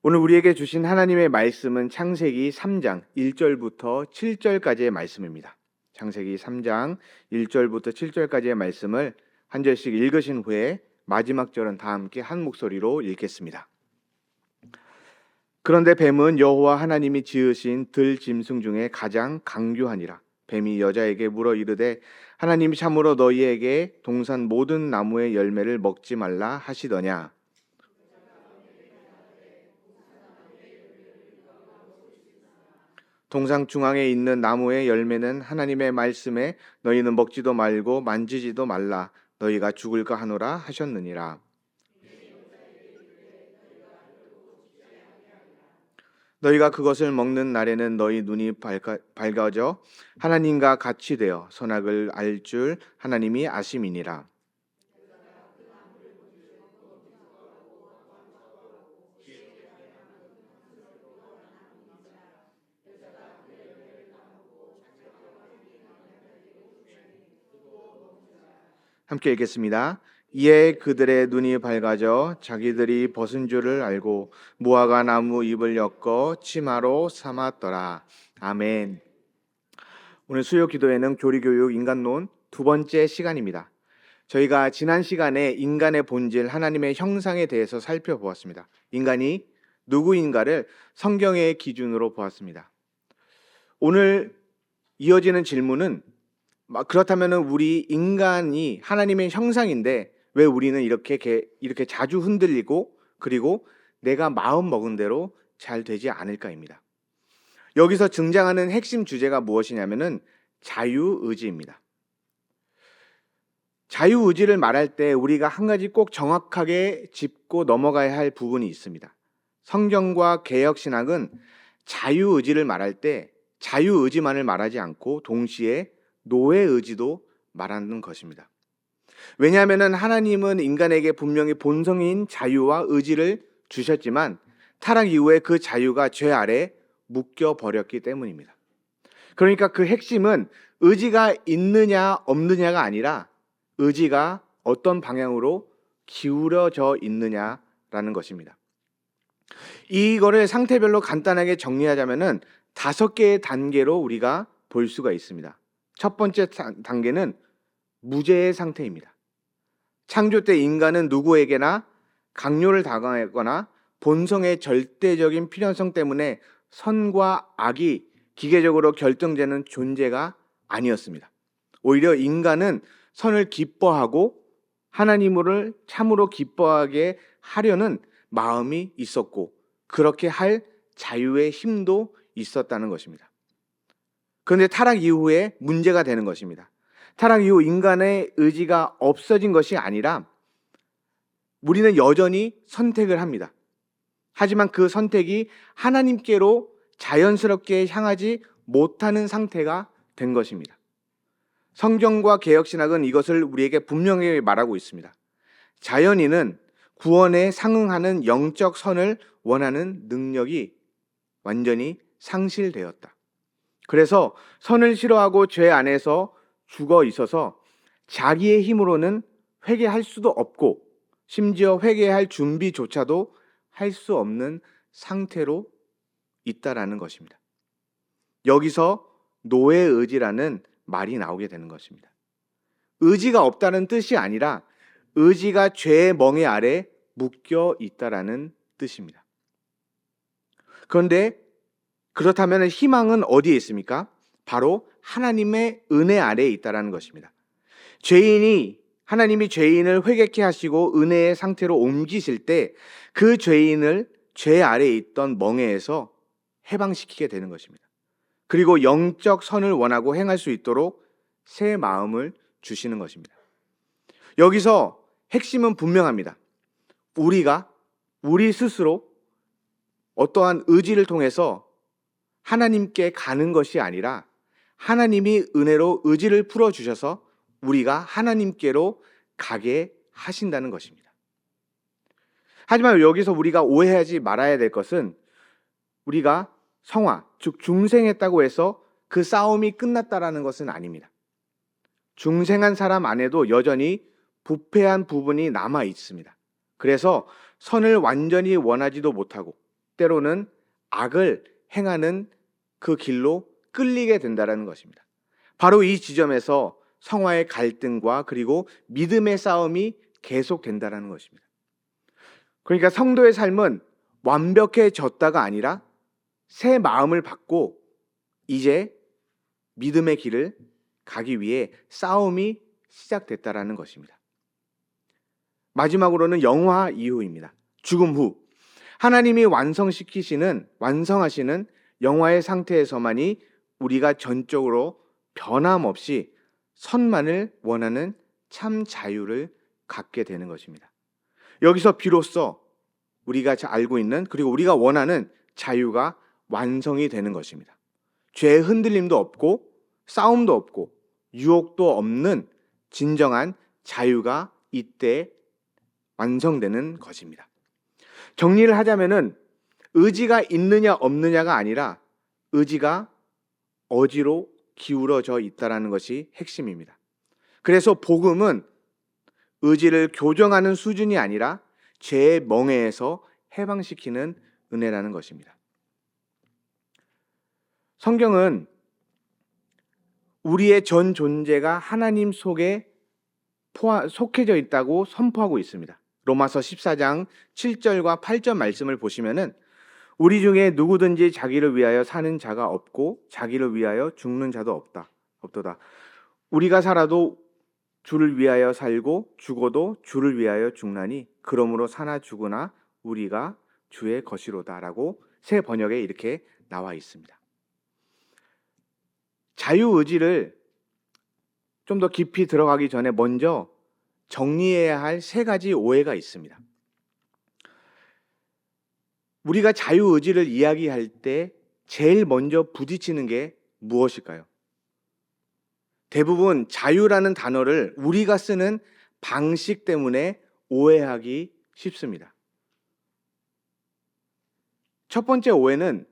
오늘 우리에게 주신 하나님의 말씀은 창세기 3장 1절부터 7절까지의 말씀입니다. 창세기 3장 1절부터 7절까지의 말씀을 한 절씩 읽으신 후에 마지막 절은 다 함께 한 목소리로 읽겠습니다. 그런데 뱀은 여호와 하나님이 지으신 들 짐승 중에 가장 강교하니라. 뱀이 여자에게 물어 이르되 하나님이 참으로 너희에게 동산 모든 나무의 열매를 먹지 말라 하시더냐. 동상 중앙에 있는 나무의 열매는 하나님의 말씀에 너희는 먹지도 말고 만지지도 말라 너희가 죽을까 하노라 하셨느니라. 너희가 그것을 먹는 날에는 너희 눈이 밝아져 하나님과 같이 되어 선악을 알 줄 하나님이 아심이니라. 함께 읽겠습니다. 이에 그들의 눈이 밝아져 자기들이 벗은 줄을 알고 무화과 나무 잎을 엮어 치마로 삼았더라. 아멘. 오늘 수요 기도회는 교리교육 인간론 두 번째 시간입니다. 저희가 지난 시간에 인간의 본질 하나님의 형상에 대해서 살펴보았습니다. 인간이 누구인가를 성경의 기준으로 보았습니다. 오늘 이어지는 질문은 그렇다면 우리 인간이 하나님의 형상인데 왜 우리는 이렇게 자주 흔들리고 그리고 내가 마음 먹은 대로 잘 되지 않을까입니다. 여기서 등장하는 핵심 주제가 무엇이냐면은 자유의지입니다. 자유의지를 말할 때 우리가 한 가지 꼭 정확하게 짚고 넘어가야 할 부분이 있습니다. 성경과 개혁신학은 자유의지를 말할 때 자유의지만을 말하지 않고 동시에 노예의지도 말하는 것입니다. 왜냐하면 하나님은 인간에게 분명히 본성인 자유와 의지를 주셨지만 타락 이후에 그 자유가 죄 아래 묶여버렸기 때문입니다. 그러니까 그 핵심은 의지가 있느냐 없느냐가 아니라 의지가 어떤 방향으로 기울어져 있느냐라는 것입니다. 이거를 상태별로 간단하게 정리하자면은 5개의 단계로 우리가 볼 수가 있습니다. 첫 번째 단계는 무죄의 상태입니다. 창조 때 인간은 누구에게나 강요를 당하거나 본성의 절대적인 필연성 때문에 선과 악이 기계적으로 결정되는 존재가 아니었습니다. 오히려 인간은 선을 기뻐하고 하나님을 참으로 기뻐하게 하려는 마음이 있었고 그렇게 할 자유의 힘도 있었다는 것입니다. 그런데 타락 이후에 문제가 되는 것입니다. 타락 이후 인간의 의지가 없어진 것이 아니라 우리는 여전히 선택을 합니다. 하지만 그 선택이 하나님께로 자연스럽게 향하지 못하는 상태가 된 것입니다. 성경과 개혁신학은 이것을 우리에게 분명히 말하고 있습니다. 자연인은 구원에 상응하는 영적 선을 원하는 능력이 완전히 상실되었다. 그래서 선을 싫어하고 죄 안에서 죽어 있어서 자기의 힘으로는 회개할 수도 없고 심지어 회개할 준비조차도 할 수 없는 상태로 있다라는 것입니다. 여기서 노예의지라는 말이 나오게 되는 것입니다. 의지가 없다는 뜻이 아니라 의지가 죄의 멍에 아래 묶여 있다라는 뜻입니다. 그런데 그렇다면 희망은 어디에 있습니까? 바로 하나님의 은혜 아래에 있다라는 것입니다. 하나님이 죄인을 회개케 하시고 은혜의 상태로 옮기실 때 그 죄인을 죄 아래에 있던 멍에에서 해방시키게 되는 것입니다. 그리고 영적 선을 원하고 행할 수 있도록 새 마음을 주시는 것입니다. 여기서 핵심은 분명합니다. 우리 스스로 어떠한 의지를 통해서 하나님께 가는 것이 아니라 하나님이 은혜로 의지를 풀어주셔서 우리가 하나님께로 가게 하신다는 것입니다. 하지만 여기서 우리가 오해하지 말아야 될 것은 우리가 성화, 즉 중생했다고 해서 그 싸움이 끝났다라는 것은 아닙니다. 중생한 사람 안에도 여전히 부패한 부분이 남아 있습니다. 그래서 선을 완전히 원하지도 못하고 때로는 악을 행하는 그 길로 끌리게 된다는 것입니다. 바로 이 지점에서 성화의 갈등과 그리고 믿음의 싸움이 계속된다는 것입니다. 그러니까 성도의 삶은 완벽해졌다가 아니라 새 마음을 받고 이제 믿음의 길을 가기 위해 싸움이 시작됐다라는 것입니다. 마지막으로는 영화 이후입니다. 죽음 후 하나님이 완성하시는 영화의 상태에서만이 우리가 전적으로 변함없이 선만을 원하는 참 자유를 갖게 되는 것입니다. 여기서 비로소 우리가 알고 있는 그리고 우리가 원하는 자유가 완성이 되는 것입니다. 죄의 흔들림도 없고 싸움도 없고 유혹도 없는 진정한 자유가 이때 완성되는 것입니다. 정리를 하자면은 의지가 있느냐 없느냐가 아니라 의지가 어디로 기울어져 있다라는 것이 핵심입니다. 그래서 복음은 의지를 교정하는 수준이 아니라 죄의 멍에에서 해방시키는 은혜라는 것입니다. 성경은 우리의 전 존재가 하나님 속에 속해져 있다고 선포하고 있습니다. 로마서 14장 7절과 8절 말씀을 보시면은 우리 중에 누구든지 자기를 위하여 사는 자가 없고 자기를 위하여 죽는 자도 없도다. 우리가 살아도 주를 위하여 살고 죽어도 주를 위하여 죽나니 그러므로 사나 죽으나 우리가 주의 것이로다라고 새 번역에 이렇게 나와 있습니다. 자유의지를 좀 더 깊이 들어가기 전에 먼저 정리해야 할 세 가지 오해가 있습니다. 우리가 자유의지를 이야기할 때 제일 먼저 부딪히는 게 무엇일까요? 대부분 자유라는 단어를 우리가 쓰는 방식 때문에 오해하기 쉽습니다. 첫 번째 오해는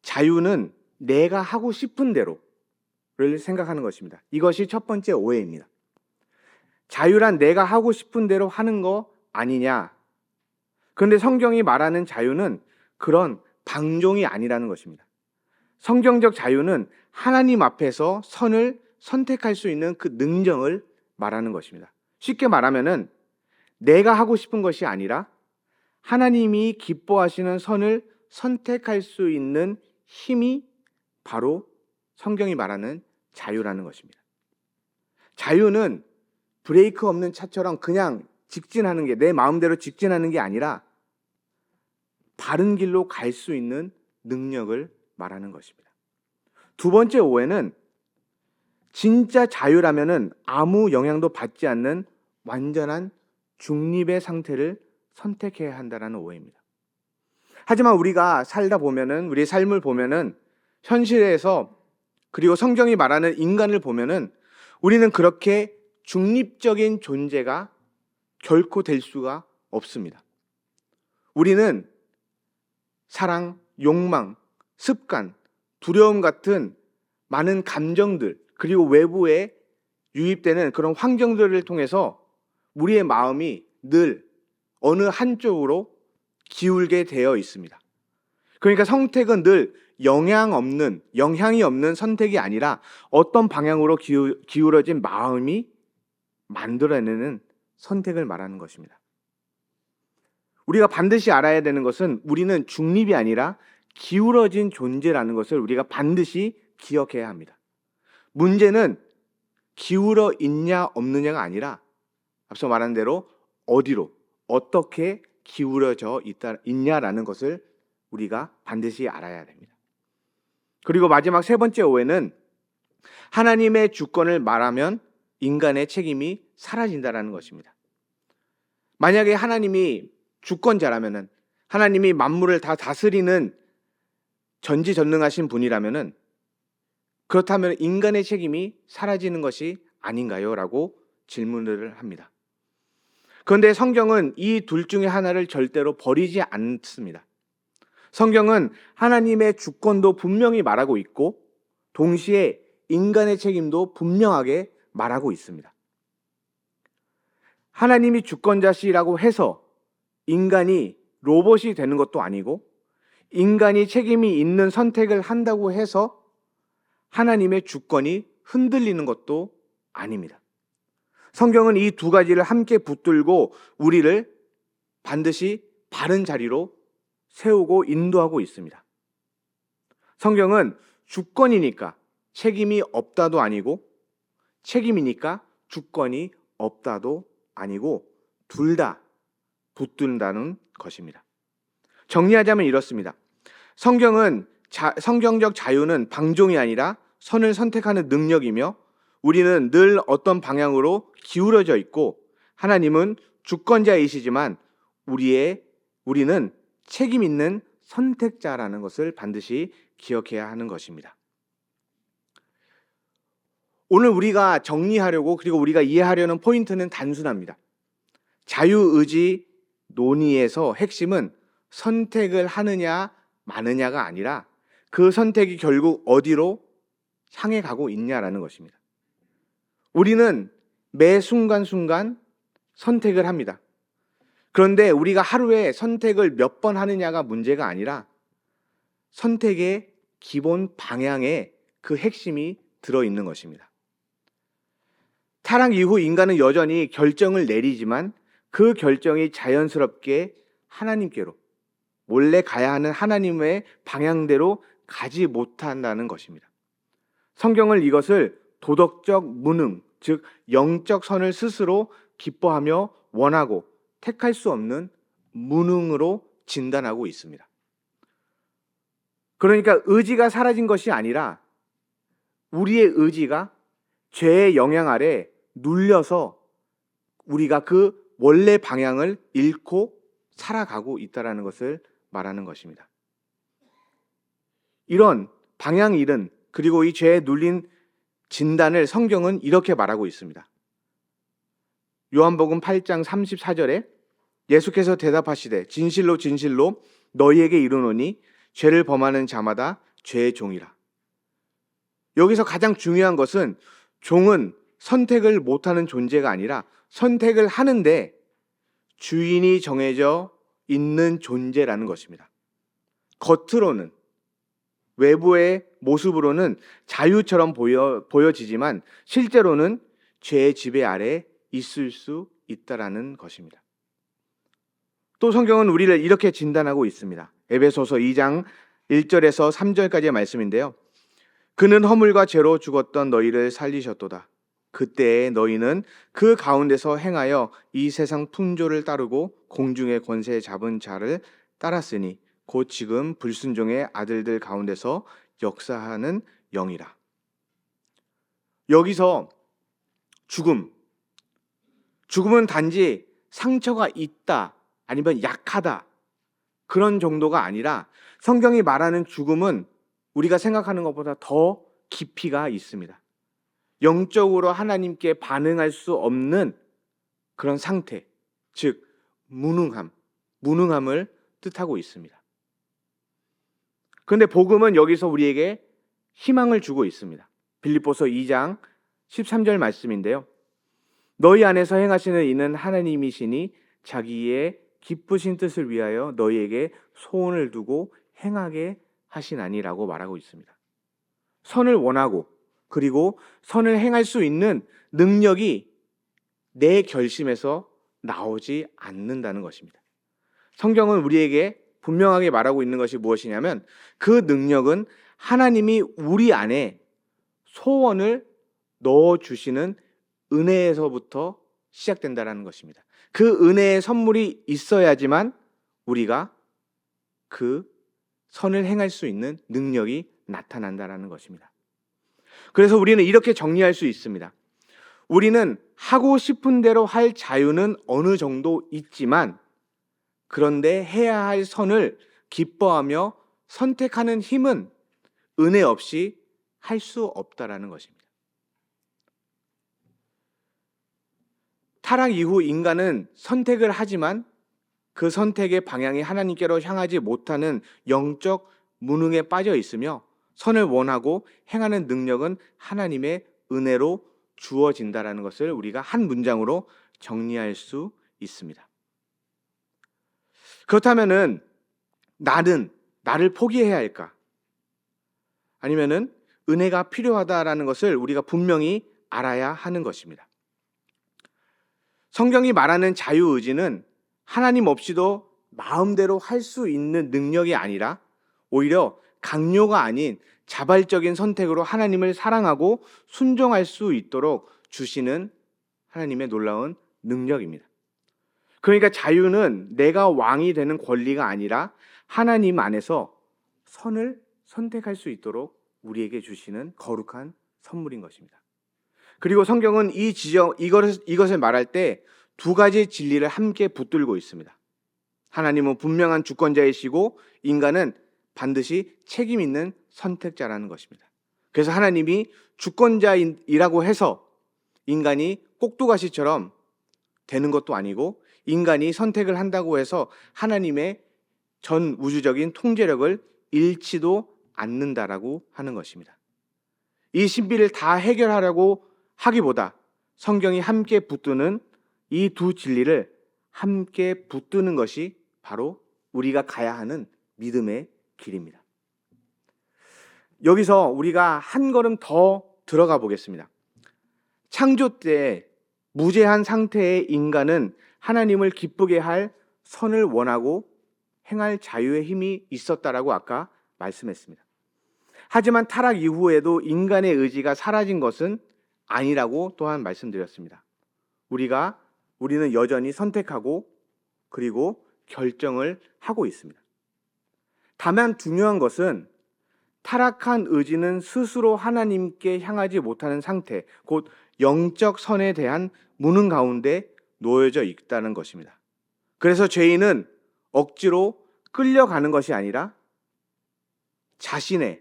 자유는 내가 하고 싶은 대로를 생각하는 것입니다. 이것이 첫 번째 오해입니다. 자유란 내가 하고 싶은 대로 하는 거 아니냐? 그런데 성경이 말하는 자유는 그런 방종이 아니라는 것입니다. 성경적 자유는 하나님 앞에서 선을 선택할 수 있는 그 능력을 말하는 것입니다. 쉽게 말하면은 내가 하고 싶은 것이 아니라 하나님이 기뻐하시는 선을 선택할 수 있는 힘이 바로 성경이 말하는 자유라는 것입니다. 자유는 브레이크 없는 차처럼 그냥 직진하는 게, 내 마음대로 직진하는 게 아니라 바른 길로 갈 수 있는 능력을 말하는 것입니다. 두 번째 오해는 진짜 자유라면은 아무 영향도 받지 않는 완전한 중립의 상태를 선택해야 한다는 오해입니다. 하지만 우리가 살다 보면은, 우리의 삶을 보면은, 현실에서 그리고 성경이 말하는 인간을 보면은 우리는 그렇게 중립적인 존재가 결코 될 수가 없습니다. 우리는 사랑, 욕망, 습관, 두려움 같은 많은 감정들 그리고 외부에 유입되는 그런 환경들을 통해서 우리의 마음이 늘 어느 한쪽으로 기울게 되어 있습니다. 그러니까 선택은 늘 영향이 없는 선택이 아니라 어떤 방향으로 기울어진 마음이 만들어내는 선택을 말하는 것입니다. 우리가 반드시 알아야 되는 것은 우리는 중립이 아니라 기울어진 존재라는 것을 우리가 반드시 기억해야 합니다. 문제는 기울어 있냐 없느냐가 아니라 앞서 말한 대로 어디로, 어떻게 기울어져 있냐라는 것을 우리가 반드시 알아야 됩니다. 그리고 마지막 세 번째 오해는 하나님의 주권을 말하면 인간의 책임이 사라진다는 것입니다. 만약에 하나님이 주권자라면은, 하나님이 만물을 다 다스리는 전지전능하신 분이라면은, 그렇다면 인간의 책임이 사라지는 것이 아닌가요? 라고 질문을 합니다. 그런데 성경은 이 둘 중에 하나를 절대로 버리지 않습니다. 성경은 하나님의 주권도 분명히 말하고 있고 동시에 인간의 책임도 분명하게 말하고 있습니다. 하나님이 주권자시라고 해서 인간이 로봇이 되는 것도 아니고 인간이 책임이 있는 선택을 한다고 해서 하나님의 주권이 흔들리는 것도 아닙니다. 성경은 이 두 가지를 함께 붙들고 우리를 반드시 바른 자리로 세우고 인도하고 있습니다. 성경은 주권이니까 책임이 없다도 아니고 책임이니까 주권이 없다도 아니고 둘 다 붙든다는 것입니다. 정리하자면 이렇습니다. 성경적 자유는 방종이 아니라 선을 선택하는 능력이며 우리는 늘 어떤 방향으로 기울어져 있고 하나님은 주권자이시지만 우리는 책임 있는 선택자라는 것을 반드시 기억해야 하는 것입니다. 오늘 우리가 정리하려고 그리고 우리가 이해하려는 포인트는 단순합니다. 자유의지 논의에서 핵심은 선택을 하느냐 마느냐가 아니라 그 선택이 결국 어디로 향해 가고 있냐라는 것입니다. 우리는 매 순간순간 선택을 합니다. 그런데 우리가 하루에 선택을 몇 번 하느냐가 문제가 아니라 선택의 기본 방향에 그 핵심이 들어있는 것입니다. 타락 이후 인간은 여전히 결정을 내리지만 그 결정이 자연스럽게 하나님께로 원래 가야 하는 하나님의 방향대로 가지 못한다는 것입니다. 성경은 이것을 도덕적 무능, 즉 영적 선을 스스로 기뻐하며 원하고 택할 수 없는 무능으로 진단하고 있습니다. 그러니까 의지가 사라진 것이 아니라 우리의 의지가 죄의 영향 아래 눌려서 우리가 그 원래 방향을 잃고 살아가고 있다는 것을 말하는 것입니다. 이런 방향 잃은 그리고 이 죄에 눌린 진단을 성경은 이렇게 말하고 있습니다. 요한복음 8장 34절에 예수께서 대답하시되 진실로 진실로 너희에게 이르노니 죄를 범하는 자마다 죄의 종이라. 여기서 가장 중요한 것은 종은 선택을 못하는 존재가 아니라 선택을 하는데 주인이 정해져 있는 존재라는 것입니다. 겉으로는 외부의 모습으로는 자유처럼 보여지지만 실제로는 죄의 지배 아래 있을 수 있다라는 것입니다. 또 성경은 우리를 이렇게 진단하고 있습니다. 에베소서 2장 1절에서 3절까지의 말씀인데요. 그는 허물과 죄로 죽었던 너희를 살리셨도다. 그때에 너희는 그 가운데서 행하여 이 세상 풍조를 따르고 공중의 권세 잡은 자를 따랐으니 곧 지금 불순종의 아들들 가운데서 역사하는 영이라. 여기서 죽음은 단지 상처가 있다 아니면 약하다 그런 정도가 아니라 성경이 말하는 죽음은 우리가 생각하는 것보다 더 깊이가 있습니다. 영적으로 하나님께 반응할 수 없는 그런 상태, 즉 무능함을 뜻하고 있습니다. 그런데 복음은 여기서 우리에게 희망을 주고 있습니다. 빌립보서 2장 13절 말씀인데요. 너희 안에서 행하시는 이는 하나님이시니 자기의 기쁘신 뜻을 위하여 너희에게 소원을 두고 행하게 하시나니라고 말하고 있습니다. 선을 원하고 그리고 선을 행할 수 있는 능력이 내 결심에서 나오지 않는다는 것입니다. 성경은 우리에게 분명하게 말하고 있는 것이 무엇이냐면 그 능력은 하나님이 우리 안에 소원을 넣어주시는 은혜에서부터 시작된다는 것입니다. 그 은혜의 선물이 있어야지만 우리가 그 선을 행할 수 있는 능력이 나타난다는 것입니다. 그래서 우리는 이렇게 정리할 수 있습니다. 우리는 하고 싶은 대로 할 자유는 어느 정도 있지만 그런데 해야 할 선을 기뻐하며 선택하는 힘은 은혜 없이 할 수 없다라는 것입니다. 타락 이후 인간은 선택을 하지만 그 선택의 방향이 하나님께로 향하지 못하는 영적 무능에 빠져 있으며 선을 원하고 행하는 능력은 하나님의 은혜로 주어진다라는 것을 우리가 한 문장으로 정리할 수 있습니다. 그렇다면은 나는 나를 포기해야 할까? 아니면은 은혜가 필요하다라는 것을 우리가 분명히 알아야 하는 것입니다. 성경이 말하는 자유의지는 하나님 없이도 마음대로 할 수 있는 능력이 아니라 오히려 강요가 아닌 자발적인 선택으로 하나님을 사랑하고 순종할 수 있도록 주시는 하나님의 놀라운 능력입니다. 그러니까 자유는 내가 왕이 되는 권리가 아니라 하나님 안에서 선을 선택할 수 있도록 우리에게 주시는 거룩한 선물인 것입니다. 그리고 성경은 이것을 말할 때 두 가지 진리를 함께 붙들고 있습니다. 하나님은 분명한 주권자이시고 인간은 반드시 책임 있는 선택자라는 것입니다. 그래서 하나님이 주권자이라고 해서 인간이 꼭두가시처럼 되는 것도 아니고, 인간이 선택을 한다고 해서 하나님의 전 우주적인 통제력을 잃지도 않는다라고 하는 것입니다. 이 신비를 다 해결하려고 하기보다 성경이 함께 붙드는 이 두 진리를 함께 붙드는 것이 바로 우리가 가야 하는 믿음의 길입니다. 여기서 우리가 한 걸음 더 들어가 보겠습니다. 창조 때 무죄한 상태의 인간은 하나님을 기쁘게 할 선을 원하고 행할 자유의 힘이 있었다라고 아까 말씀했습니다. 하지만 타락 이후에도 인간의 의지가 사라진 것은 아니라고 또한 말씀드렸습니다. 우리는 여전히 선택하고 그리고 결정을 하고 있습니다. 다만 중요한 것은 타락한 의지는 스스로 하나님께 향하지 못하는 상태, 곧 영적 선에 대한 무능 가운데 놓여져 있다는 것입니다. 그래서 죄인은 억지로 끌려가는 것이 아니라 자신의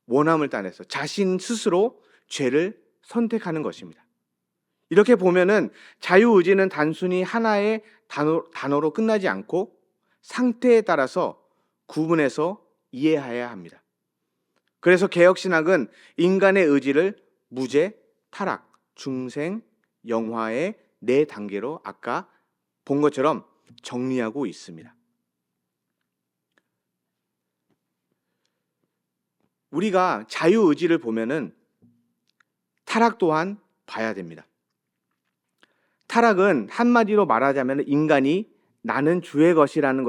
원함을 따라서 자신 스스로 죄를 선택하는 것입니다. 이렇게 보면은 자유의지는 단순히 하나의 단어로 끝나지 않고 상태에 따라서 구분해서 이해해야 합니다. 그래서 개혁신학은 인간의 의지를 무죄, 타락, 중생, 영화의 네 단계로 아까 본 것처럼 정리하고 있습니다. 우리가 자유의지를 보면은 타락 또한 봐야 됩니다. 타락은 한마디로 말하자면 인간이 나는 주의 것이라는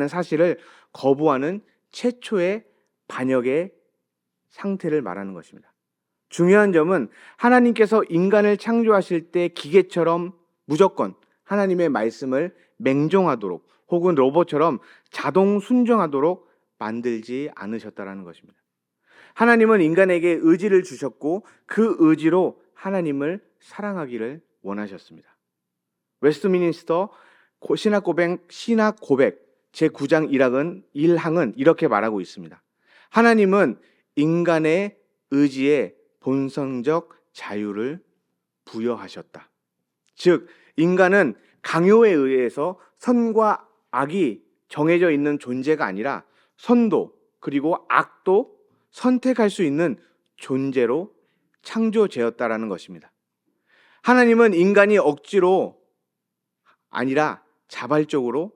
사실을 거부하는 최초의 반역의 상태를 말하는 것입니다. 중요한 점은 하나님께서 인간을 창조하실 때 기계처럼 무조건 하나님의 말씀을 맹종하도록 혹은 로봇처럼 자동 순종하도록 만들지 않으셨다는 것입니다. 하나님은 인간에게 의지를 주셨고 그 의지로 하나님을 사랑하기를 원하셨습니다. 웨스트미니스터 신학 고백 제9장 1항은 이렇게 말하고 있습니다. 하나님은 인간의 의지에 본성적 자유를 부여하셨다. 즉 인간은 강요에 의해서 선과 악이 정해져 있는 존재가 아니라 선도 그리고 악도 선택할 수 있는 존재로 창조되었다라는 것입니다. 하나님은 인간이 억지로 아니라 자발적으로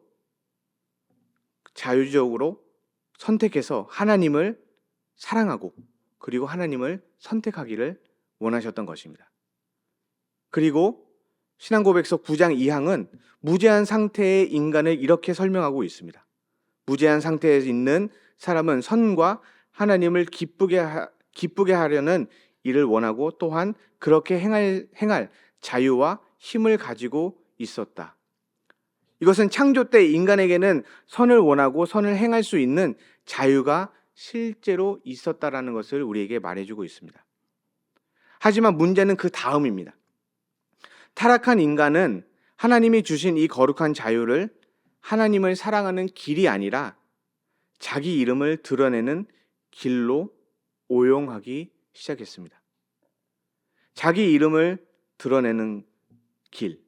자유적으로 선택해서 하나님을 사랑하고 그리고 하나님을 선택하기를 원하셨던 것입니다. 그리고 신앙고백서 9장 2항은 무죄한 상태의 인간을 이렇게 설명하고 있습니다. 무죄한 상태에 있는 사람은 선과 하나님을 기쁘게 하려는 일을 원하고 또한 그렇게 행할 자유와 힘을 가지고 있었다. 이것은 창조 때 인간에게는 선을 원하고 선을 행할 수 있는 자유가 실제로 있었다라는 것을 우리에게 말해주고 있습니다. 하지만 문제는 그 다음입니다. 타락한 인간은 하나님이 주신 이 거룩한 자유를 하나님을 사랑하는 길이 아니라 자기 이름을 드러내는 길로 오용하기 시작했습니다. 자기 이름을 드러내는 길.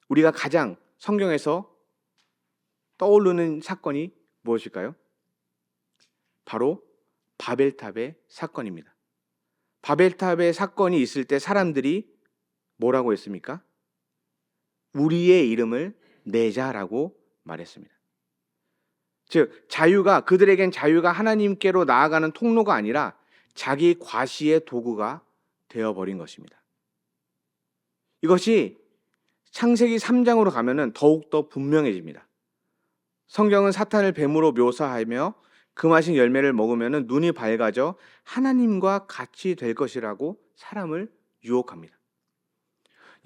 우리가 가장 성경에서 떠오르는 사건이 무엇일까요? 바로 바벨탑의 사건입니다. 바벨탑의 사건이 있을 때 사람들이 뭐라고 했습니까? 우리의 이름을 내자라고 말했습니다. 즉 그들에겐 자유가 하나님께로 나아가는 통로가 아니라 자기 과시의 도구가 되어버린 것입니다. 이것이 창세기 3장으로 가면은 더욱더 분명해집니다. 성경은 사탄을 뱀으로 묘사하며 금하신 열매를 먹으면 눈이 밝아져 하나님과 같이 될 것이라고 사람을 유혹합니다.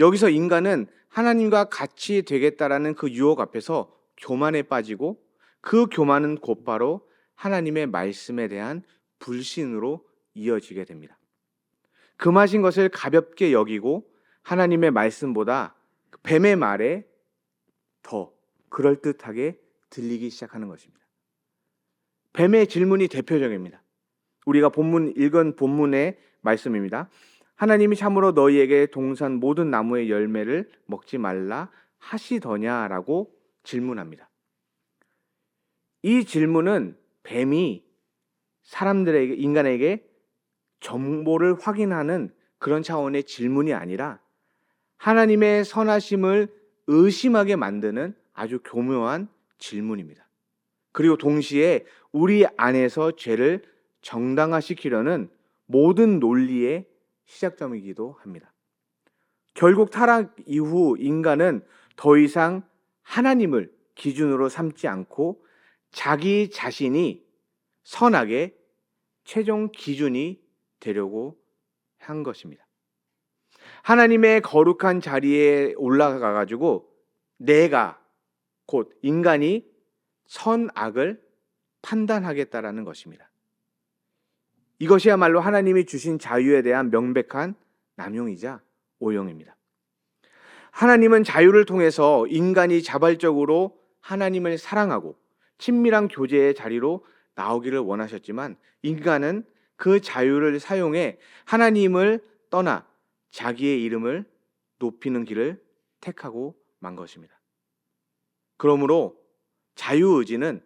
여기서 인간은 하나님과 같이 되겠다라는 그 유혹 앞에서 교만에 빠지고 그 교만은 곧바로 하나님의 말씀에 대한 불신으로 이어지게 됩니다. 금하신 것을 가볍게 여기고 하나님의 말씀보다 뱀의 말에 더 그럴듯하게 들리기 시작하는 것입니다. 뱀의 질문이 대표적입니다. 우리가 읽은 본문의 말씀입니다. 하나님이 참으로 너희에게 동산 모든 나무의 열매를 먹지 말라 하시더냐라고 질문합니다. 이 질문은 뱀이 인간에게 정보를 확인하는 그런 차원의 질문이 아니라 하나님의 선하심을 의심하게 만드는 아주 교묘한 질문입니다. 그리고 동시에 우리 안에서 죄를 정당화시키려는 모든 논리의 시작점이기도 합니다. 결국 타락 이후 인간은 더 이상 하나님을 기준으로 삼지 않고 자기 자신이 선악의 최종 기준이 되려고 한 것입니다. 하나님의 거룩한 자리에 올라가 가지고 내가 곧 인간이 선악을 판단하겠다라는 것입니다. 이것이야말로 하나님이 주신 자유에 대한 명백한 남용이자 오용입니다. 하나님은 자유를 통해서 인간이 자발적으로 하나님을 사랑하고 친밀한 교제의 자리로 나오기를 원하셨지만 인간은 그 자유를 사용해 하나님을 떠나 자기의 이름을 높이는 길을 택하고 만 것입니다. 그러므로 자유의지는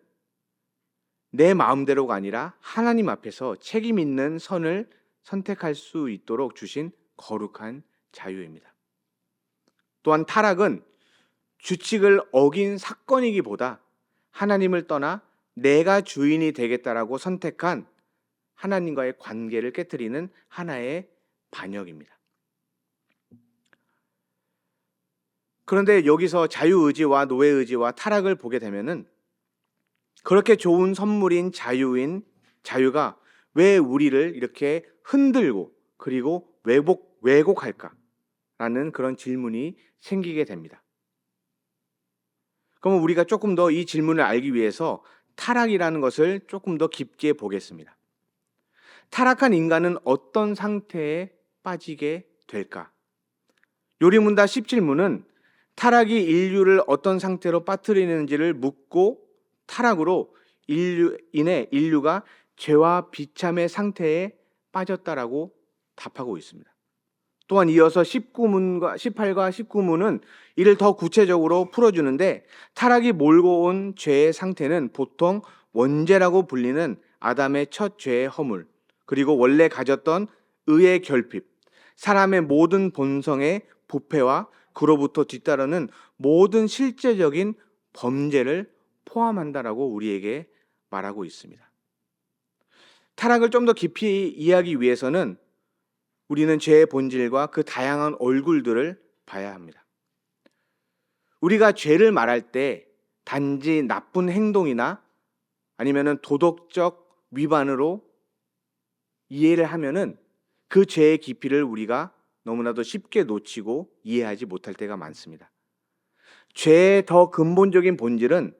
내 마음대로가 아니라 하나님 앞에서 책임 있는 선을 선택할 수 있도록 주신 거룩한 자유입니다. 또한 타락은 규칙을 어긴 사건이기보다 하나님을 떠나 내가 주인이 되겠다라고 선택한 하나님과의 관계를 깨트리는 하나의 반역입니다. 그런데 여기서 자유의지와 노예의지와 타락을 보게 되면은 그렇게 좋은 선물인 자유가 왜 우리를 이렇게 흔들고 그리고 왜곡할까라는 그런 질문이 생기게 됩니다. 그러면 우리가 조금 더 이 질문을 알기 위해서 타락이라는 것을 조금 더 깊게 보겠습니다. 타락한 인간은 어떤 상태에 빠지게 될까? 요리문답 17문은 타락이 인류를 어떤 상태로 빠뜨리는지를 묻고 타락으로 인류가 죄와 비참의 상태에 빠졌다라고 답하고 있습니다. 또한 이어서 18과 19문은 이를 더 구체적으로 풀어주는데 타락이 몰고 온 죄의 상태는 보통 원죄라고 불리는 아담의 첫 죄의 허물, 그리고 원래 가졌던 의의 결핍, 사람의 모든 본성의 부패와 그로부터 뒤따르는 모든 실제적인 범죄를 포함한다라고 우리에게 말하고 있습니다. 타락을 좀 더 깊이 이해하기 위해서는 우리는 죄의 본질과 그 다양한 얼굴들을 봐야 합니다. 우리가 죄를 말할 때 단지 나쁜 행동이나 아니면은 도덕적 위반으로 이해를 하면은 그 죄의 깊이를 우리가 너무나도 쉽게 놓치고 이해하지 못할 때가 많습니다. 죄의 더 근본적인 본질은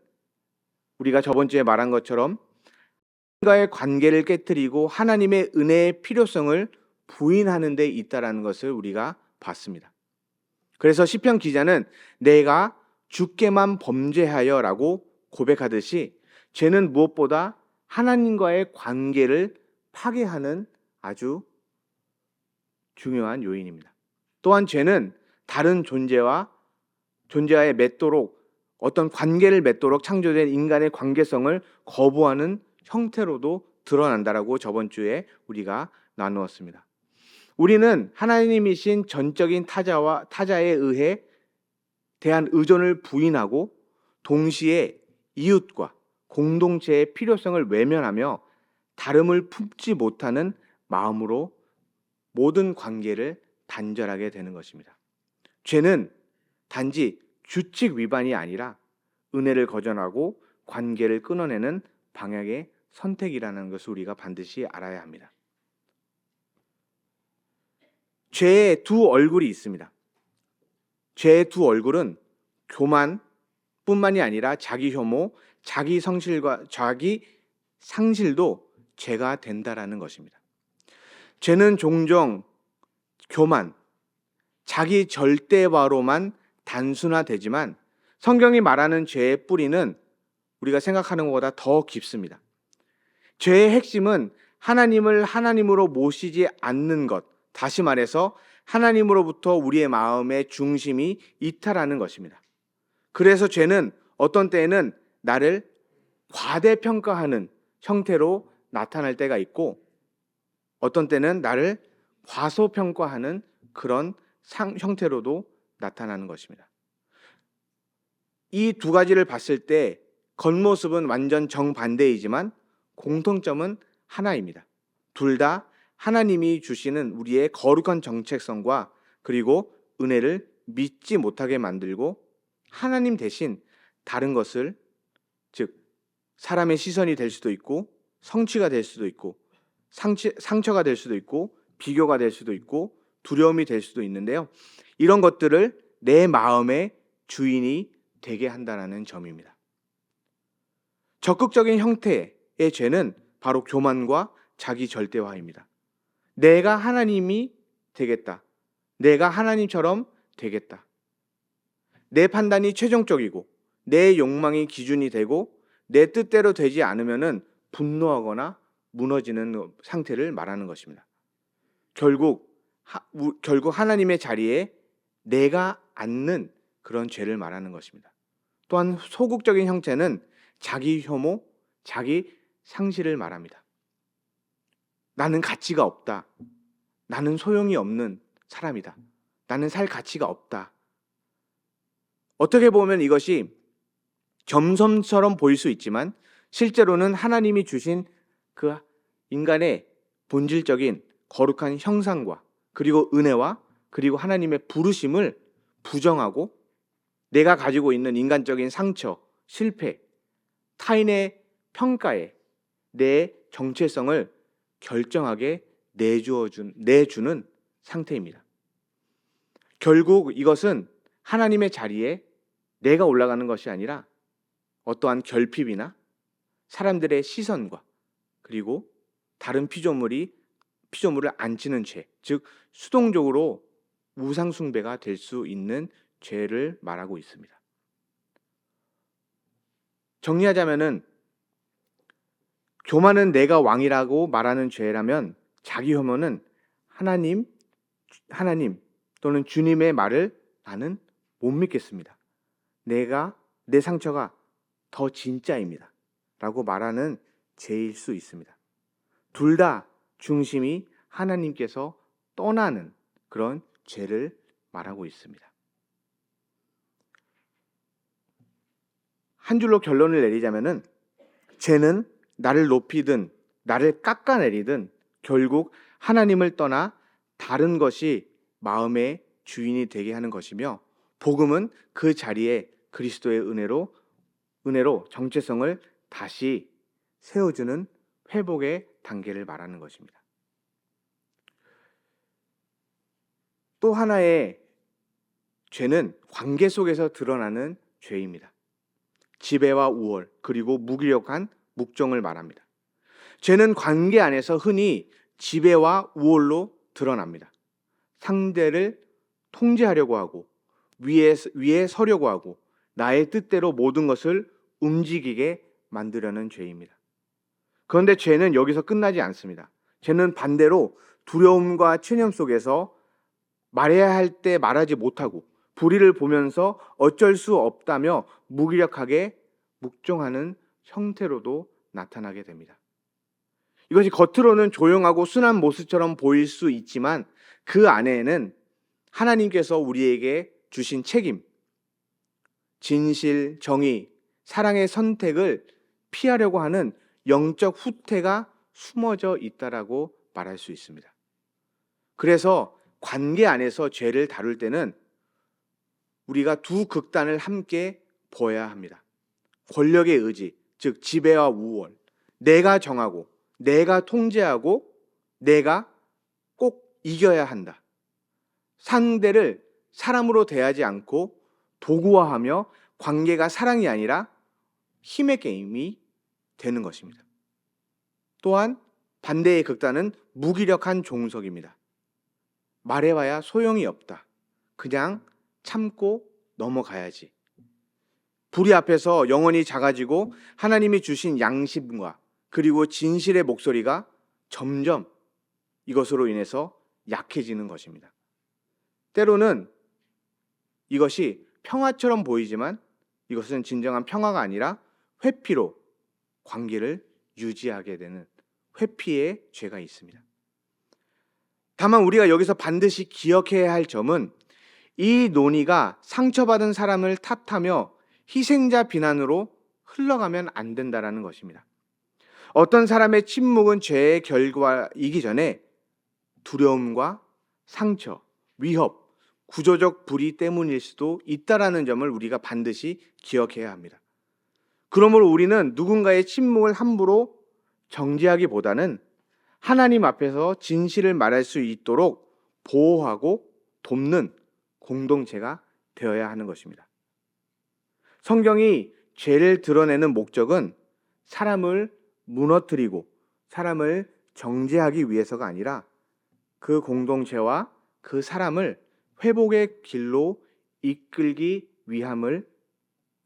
우리가 저번 주에 말한 것처럼 하나님과의 관계를 깨트리고 하나님의 은혜의 필요성을 부인하는 데 있다라는 것을 우리가 봤습니다. 그래서 시편 기자는 내가 주께만 범죄하여라고 고백하듯이 죄는 무엇보다 하나님과의 관계를 파괴하는 아주 중요한 요인입니다. 또한 죄는 다른 존재와의 맺도록 어떤 관계를 맺도록 창조된 인간의 관계성을 거부하는 형태로도 드러난다라고 저번 주에 우리가 나누었습니다. 우리는 하나님이신 전적인 타자에 의해 대한 의존을 부인하고 동시에 이웃과 공동체의 필요성을 외면하며 다름을 품지 못하는 마음으로 모든 관계를 단절하게 되는 것입니다. 죄는 단지 규칙 위반이 아니라 은혜를 거절하고 관계를 끊어내는 방향의 선택이라는 것을 우리가 반드시 알아야 합니다. 죄의 두 얼굴이 있습니다. 죄의 두 얼굴은 교만뿐만이 아니라 자기 혐오, 자기 성실과 자기 상실도 죄가 된다라는 것입니다. 죄는 종종 교만, 자기 절대화로만 단순화되지만 성경이 말하는 죄의 뿌리는 우리가 생각하는 것보다 더 깊습니다. 죄의 핵심은 하나님을 하나님으로 모시지 않는 것, 다시 말해서 하나님으로부터 우리의 마음의 중심이 이탈하는 것입니다. 그래서 죄는 어떤 때에는 나를 과대평가하는 형태로 나타날 때가 있고 어떤 때는 나를 과소평가하는 그런 형태로도 나타나는 것입니다. 이 두 가지를 봤을 때 겉모습은 완전 정반대이지만 공통점은 하나입니다. 둘 다 하나님이 주시는 우리의 거룩한 정체성과 그리고 은혜를 믿지 못하게 만들고 하나님 대신 다른 것을, 즉 사람의 시선이 될 수도 있고 성취가 될 수도 있고 상처가 될 수도 있고 비교가 될 수도 있고 두려움이 될 수도 있는데요. 이런 것들을 내 마음의 주인이 되게 한다는 점입니다. 적극적인 형태의 죄는 바로 교만과 자기 절대화입니다. 내가 하나님이 되겠다. 내가 하나님처럼 되겠다. 내 판단이 최종적이고 내 욕망이 기준이 되고 내 뜻대로 되지 않으면은 분노하거나 무너지는 상태를 말하는 것입니다. 결국 하나님의 자리에 내가 앉는 그런 죄를 말하는 것입니다. 또한 소극적인 형태는 자기 혐오, 자기 상실을 말합니다. 나는 가치가 없다. 나는 소용이 없는 사람이다. 나는 살 가치가 없다. 어떻게 보면 이것이 겸손처럼 보일 수 있지만 실제로는 하나님이 주신 그 인간의 본질적인 거룩한 형상과 그리고 은혜와 그리고 하나님의 부르심을 부정하고 내가 가지고 있는 인간적인 상처, 실패, 타인의 평가에 내 정체성을 결정하게 내주는 상태입니다. 결국 이것은 하나님의 자리에 내가 올라가는 것이 아니라 어떠한 결핍이나 사람들의 시선과 그리고 다른 피조물을 앉히는 죄, 즉 수동적으로 우상 숭배가 될 수 있는 죄를 말하고 있습니다. 정리하자면은 교만은 내가 왕이라고 말하는 죄라면 자기 혐오는 하나님 또는 주님의 말을 나는 못 믿겠습니다. 내 상처가 더 진짜입니다. 라고 말하는 죄일 수 있습니다. 둘 다 중심이 하나님께서 떠나는 그런 죄를 말하고 있습니다. 한 줄로 결론을 내리자면은 죄는 나를 높이든 나를 깎아내리든 결국 하나님을 떠나 다른 것이 마음의 주인이 되게 하는 것이며 복음은 그 자리에 그리스도의 은혜로 정체성을 다시 세워주는 회복의 단계를 말하는 것입니다. 또 하나의 죄는 관계 속에서 드러나는 죄입니다. 지배와 우월 그리고 무기력한 묵종을 말합니다. 죄는 관계 안에서 흔히 지배와 우월로 드러납니다. 상대를 통제하려고 하고 위에 서려고 하고 나의 뜻대로 모든 것을 움직이게 만들려는 죄입니다. 그런데 죄는 여기서 끝나지 않습니다. 죄는 반대로 두려움과 체념 속에서 말해야 할 때 말하지 못하고 불의를 보면서 어쩔 수 없다며 무기력하게 묵종하는 형태로도 나타나게 됩니다. 이것이 겉으로는 조용하고 순한 모습처럼 보일 수 있지만 그 안에는 하나님께서 우리에게 주신 책임, 진실, 정의, 사랑의 선택을 피하려고 하는 영적 후퇴가 숨어져 있다라고 말할 수 있습니다. 그래서 관계 안에서 죄를 다룰 때는 우리가 두 극단을 함께 보아야 합니다. 권력의 의지, 즉 지배와 우월, 내가 정하고 내가 통제하고 내가 꼭 이겨야 한다. 상대를 사람으로 대하지 않고 도구화하며 관계가 사랑이 아니라 힘의 게임이 되는 것입니다. 또한 반대의 극단은 무기력한 종속입니다. 말해봐야 소용이 없다. 그냥 참고 넘어가야지. 불의 앞에서 영혼이 작아지고 하나님이 주신 양심과 그리고 진실의 목소리가 점점 이것으로 인해서 약해지는 것입니다. 때로는 이것이 평화처럼 보이지만 이것은 진정한 평화가 아니라 회피로 관계를 유지하게 되는 회피의 죄가 있습니다. 다만 우리가 여기서 반드시 기억해야 할 점은 이 논의가 상처받은 사람을 탓하며 희생자 비난으로 흘러가면 안 된다는 것입니다. 어떤 사람의 침묵은 죄의 결과이기 전에 두려움과 상처, 위협, 구조적 불의 때문일 수도 있다는 점을 우리가 반드시 기억해야 합니다. 그러므로 우리는 누군가의 침묵을 함부로 정지하기보다는 하나님 앞에서 진실을 말할 수 있도록 보호하고 돕는 공동체가 되어야 하는 것입니다. 성경이 죄를 드러내는 목적은 사람을 무너뜨리고 사람을 정죄하기 위해서가 아니라 그 공동체와 그 사람을 회복의 길로 이끌기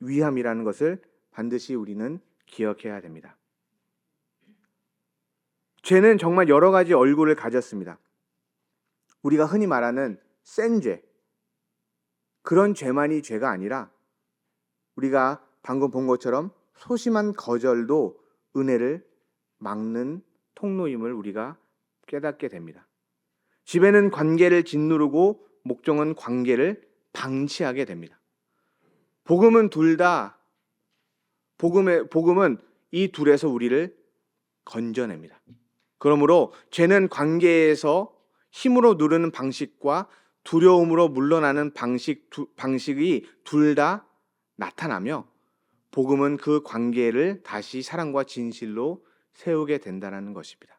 위함이라는 것을 반드시 우리는 기억해야 됩니다. 죄는 정말 여러 가지 얼굴을 가졌습니다. 우리가 흔히 말하는 센 죄, 그런 죄만이 죄가 아니라 우리가 방금 본 것처럼 소심한 거절도 은혜를 막는 통로임을 우리가 깨닫게 됩니다. 지배는 관계를 짓누르고 목적은 관계를 방치하게 됩니다. 복음은 이 둘에서 우리를 건져냅니다. 그러므로 죄는 관계에서 힘으로 누르는 방식과 두려움으로 물러나는 방식이 둘 다 나타나며 복음은 그 관계를 다시 사랑과 진실로 세우게 된다는 것입니다.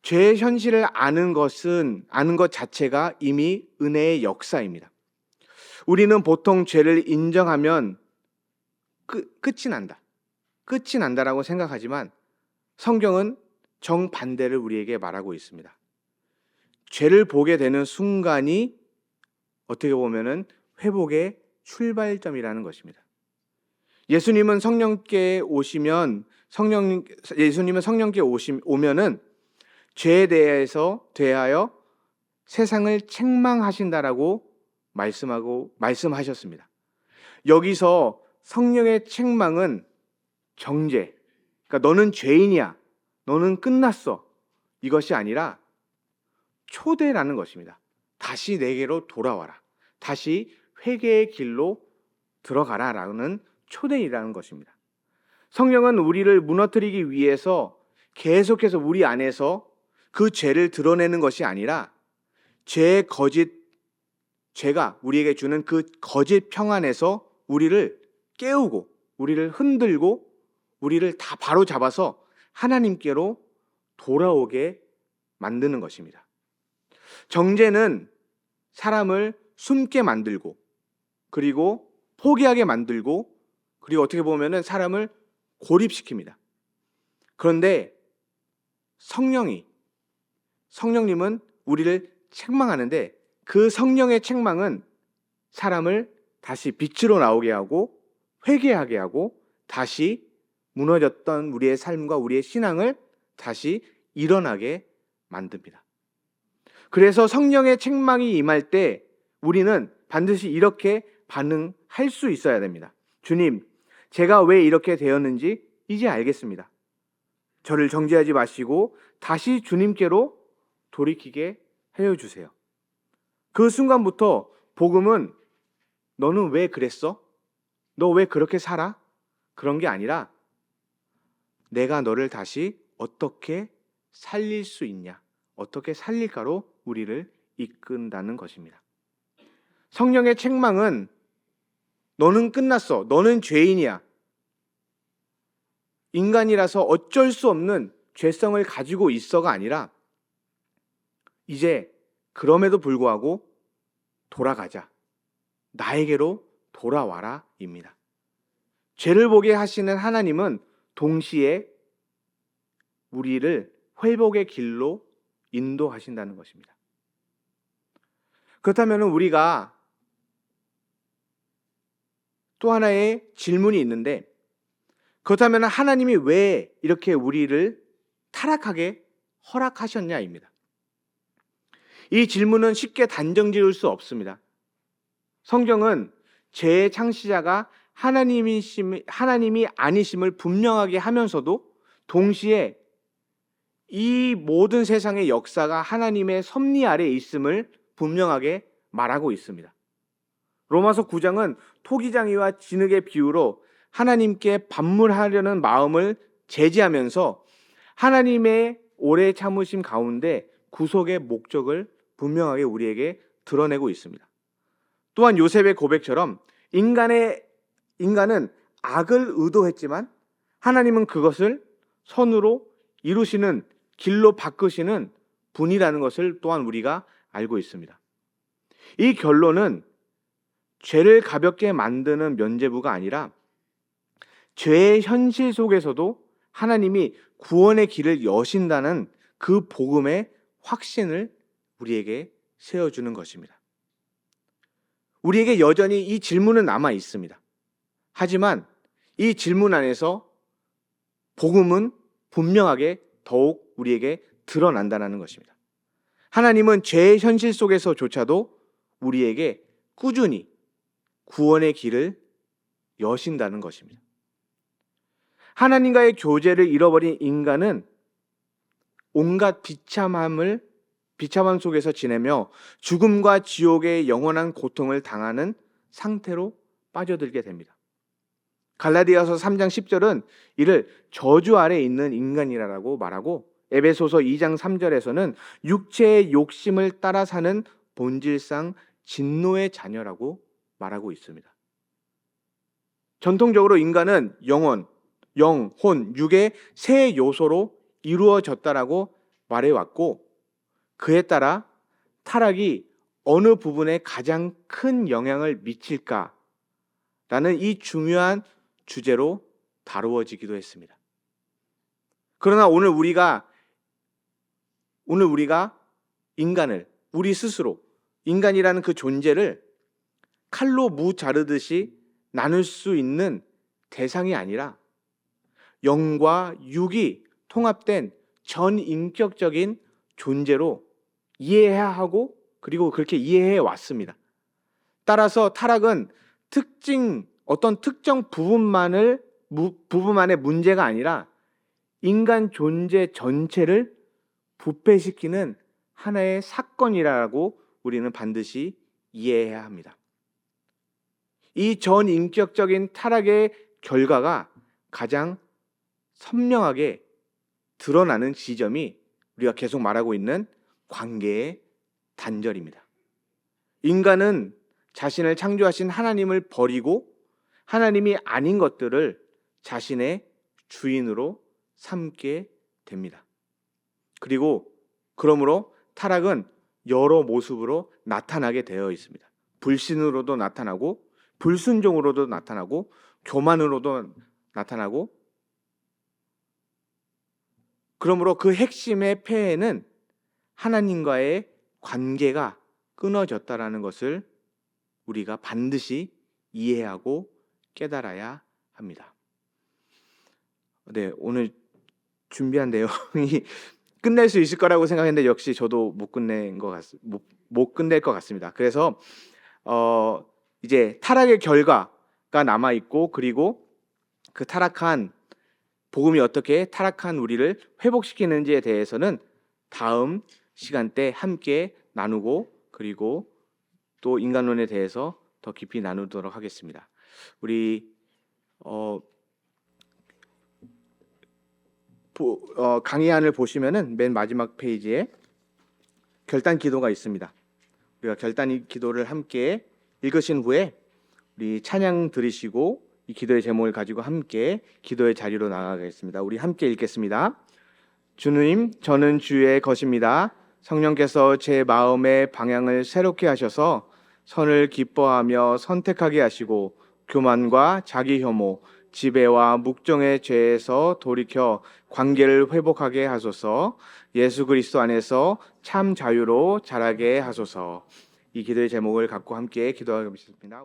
죄의 현실을 아는 것 자체가 이미 은혜의 역사입니다. 우리는 보통 죄를 인정하면 끝이 난다라고 생각하지만 성경은 정반대를 우리에게 말하고 있습니다. 죄를 보게 되는 순간이 어떻게 보면은 회복의 출발점이라는 것입니다. 예수님은 성령께 오면은 죄에 대하여 세상을 책망하신다라고 말씀하셨습니다. 여기서 성령의 책망은 정죄, 그러니까 너는 죄인이야, 너는 끝났어, 이것이 아니라 초대라는 것입니다. 다시 내게로 돌아와라, 다시 회개의 길로 들어가라라는 초대이라는 것입니다. 성령은 우리를 무너뜨리기 위해서 계속해서 우리 안에서 그 죄를 드러내는 것이 아니라 죄가 우리에게 주는 그 거짓 평안에서 우리를 깨우고 우리를 흔들고 우리를 다 바로 잡아서 하나님께로 돌아오게 만드는 것입니다. 정죄는 사람을 숨게 만들고 그리고 포기하게 만들고 그리고 어떻게 보면은 사람을 고립시킵니다. 그런데 성령님은 우리를 책망하는데 그 성령의 책망은 사람을 다시 빛으로 나오게 하고 회개하게 하고 다시 무너졌던 우리의 삶과 우리의 신앙을 다시 일어나게 만듭니다. 그래서 성령의 책망이 임할 때 우리는 반드시 이렇게 반응할 수 있어야 됩니다. 주님, 제가 왜 이렇게 되었는지 이제 알겠습니다. 저를 정죄하지 마시고 다시 주님께로 돌이키게 하여 주세요. 그 순간부터 복음은 너는 왜 그랬어? 너 왜 그렇게 살아? 그런 게 아니라 내가 너를 다시 어떻게 살릴 수 있냐, 어떻게 살릴까로 우리를 이끈다는 것입니다. 성령의 책망은 너는 끝났어, 너는 죄인이야, 인간이라서 어쩔 수 없는 죄성을 가지고 있어가 아니라 이제 그럼에도 불구하고 돌아가자, 나에게로 돌아와라 입니다. 죄를 보게 하시는 하나님은 동시에 우리를 회복의 길로 인도하신다는 것입니다. 그렇다면 우리가 또 하나의 질문이 있는데, 그렇다면 하나님이 왜 이렇게 우리를 타락하게 허락하셨냐입니다. 이 질문은 쉽게 단정 지을 수 없습니다. 성경은 죄의 창시자가 하나님이 아니심을 분명하게 하면서도 동시에 이 모든 세상의 역사가 하나님의 섭리 아래 있음을 분명하게 말하고 있습니다. 로마서 9장은 토기장이와 진흙의 비유로 하나님께 반문하려는 마음을 제지하면서 하나님의 오래 참으심 가운데 구속의 목적을 분명하게 우리에게 드러내고 있습니다. 또한 요셉의 고백처럼 인간은 악을 의도했지만 하나님은 그것을 선으로 이루시는, 길로 바꾸시는 분이라는 것을 또한 우리가 알고 있습니다. 이 결론은 죄를 가볍게 만드는 면죄부가 아니라 죄의 현실 속에서도 하나님이 구원의 길을 여신다는 그 복음의 확신을 우리에게 세워주는 것입니다. 우리에게 여전히 이 질문은 남아 있습니다. 하지만 이 질문 안에서 복음은 분명하게 더욱 우리에게 드러난다는 것입니다. 하나님은 죄의 현실 속에서조차도 우리에게 꾸준히 구원의 길을 여신다는 것입니다. 하나님과의 교제를 잃어버린 인간은 온갖 비참함 속에서 지내며 죽음과 지옥의 영원한 고통을 당하는 상태로 빠져들게 됩니다. 갈라디아서 3장 10절은 이를 저주 아래 있는 인간이라고 말하고, 에베소서 2장 3절에서는 육체의 욕심을 따라 사는 본질상 진노의 자녀라고 말하고 있습니다. 전통적으로 인간은 영혼, 육의 세 요소로 이루어졌다라고 말해왔고, 그에 따라 타락이 어느 부분에 가장 큰 영향을 미칠까라는 이 중요한 주제로 다루어지기도 했습니다. 그러나 오늘 우리가 인간을, 우리 스스로 인간이라는 그 존재를 칼로 무 자르듯이 나눌 수 있는 대상이 아니라 영과 육이 통합된 전인격적인 존재로 이해해야 하고, 그리고 그렇게 이해해 왔습니다. 따라서 타락은 어떤 특정 부분만의 문제가 아니라 인간 존재 전체를 부패시키는 하나의 사건이라고 우리는 반드시 이해해야 합니다. 이 전인격적인 타락의 결과가 가장 선명하게 드러나는 지점이 우리가 계속 말하고 있는 관계의 단절입니다. 인간은 자신을 창조하신 하나님을 버리고 하나님이 아닌 것들을 자신의 주인으로 삼게 됩니다. 그리고 그러므로 타락은 여러 모습으로 나타나게 되어 있습니다. 불신으로도 나타나고, 불순종으로도 나타나고, 교만으로도 나타나고, 그러므로 그 핵심의 폐해는 하나님과의 관계가 끊어졌다라는 것을 우리가 반드시 이해하고 깨달아야 합니다. 네, 오늘 준비한 내용이 끝낼 수 있을 거라고 생각했는데 역시 저도 못 끝낼 것 같습니다. 그래서 이제 타락의 결과가 남아 있고, 그리고 그 복음이 어떻게 타락한 우리를 회복시키는지에 대해서는 다음 시간 때 함께 나누고, 그리고 또 인간론에 대해서 더 깊이 나누도록 하겠습니다. 우리 강의안을 보시면은 맨 마지막 페이지에 결단 기도가 있습니다. 우리가 결단 기도를 함께 읽으신 후에 우리 찬양 들으시고 이 기도의 제목을 가지고 함께 기도의 자리로 나가겠습니다. 우리 함께 읽겠습니다. 주님, 저는 주의 것입니다. 성령께서 제 마음의 방향을 새롭게 하셔서 선을 기뻐하며 선택하게 하시고 교만과 자기 혐오, 지배와 묵정의 죄에서 돌이켜 관계를 회복하게 하소서. 예수 그리스도 안에서 참 자유로 자라게 하소서. 이 기도의 제목을 갖고 함께 기도하겠습니다.